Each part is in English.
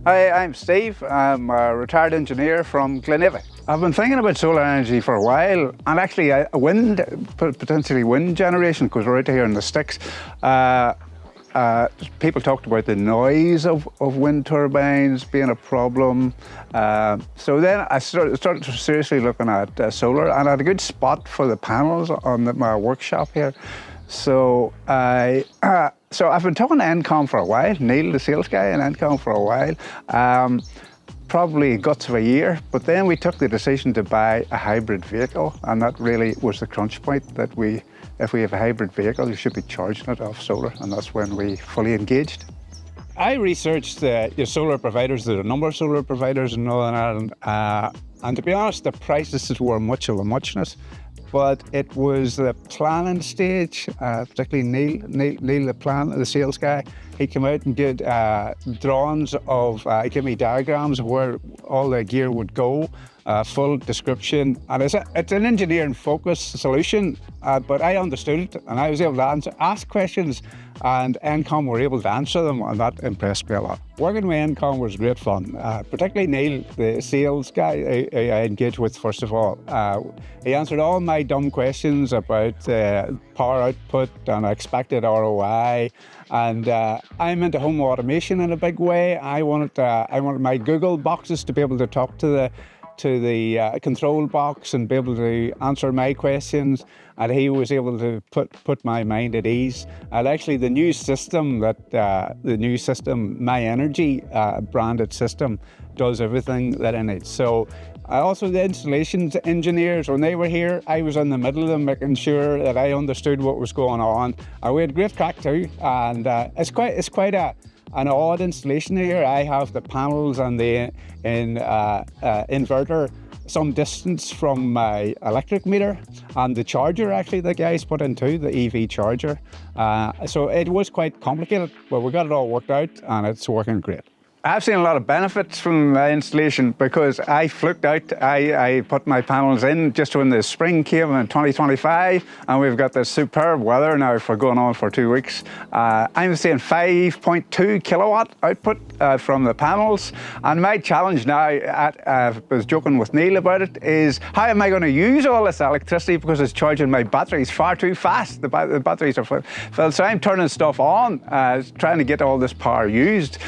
Hi, I'm Steve. I'm a retired engineer from Glenavan. I've been thinking about solar energy for a while, and actually potentially wind generation, because we're out here in the sticks. People talked about the noise of wind turbines being a problem. So then I started seriously looking at solar, and I had a good spot for the panels on my workshop here. So I've been talking to Encom for a while, Neil, the sales guy in Encom, for a while. Probably guts of a year, but then we took the decision to buy a hybrid vehicle, and that really was the crunch point, that if we have a hybrid vehicle, you should be charging it off solar, and that's when we fully engaged. I researched your solar providers. There's a number of solar providers in Northern Ireland, and to be honest, the prices were much of a muchness. But it was the planning stage, particularly Neil, the sales guy. He came out and did drawings of, he gave me diagrams of where all the gear would go, full description. And it's an engineering focused solution, but I understood it, and I was able to ask questions, and Encom were able to answer them, and that impressed me a lot. Working with Encom was great fun, particularly Neil, the sales guy I engaged with first of all. He answered all my dumb questions about power output and expected ROI, and I'm into home automation in a big way. I wanted my Google boxes to be able to talk to the control box and be able to answer my questions, and he was able to put my mind at ease. And actually the new system, My Energy branded system, does everything that I need. So also the installations engineers, when they were here, I was in the middle of them, making sure that I understood what was going on. We had great crack too, and it's quite an odd installation here. I have the panels and the inverter some distance from my electric meter, and the charger actually the guys put in too, the EV charger. So it was quite complicated, but we got it all worked out, and it's working great. I've seen a lot of benefits from my installation because I fluked out. I put my panels in just when the spring came in 2025, and we've got this superb weather now for going on for 2 weeks. I'm seeing 5.2 kilowatt output from the panels, and my challenge now, I was joking with Neil about it, is how am I going to use all this electricity, because it's charging my batteries far too fast. The batteries are full, so I'm turning stuff on, trying to get all this power used.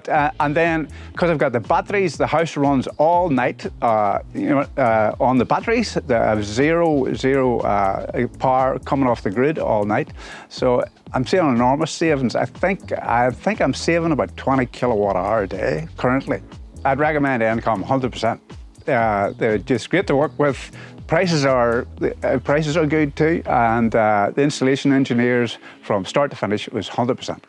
And then, because I've got the batteries, the house runs all night, on the batteries. There's zero power coming off the grid all night. So I'm seeing enormous savings. I think I'm saving about 20 kilowatt hour a day currently. I'd recommend Encom 100%. They're just great to work with. Prices are good too, and the installation engineers from start to finish was 100%.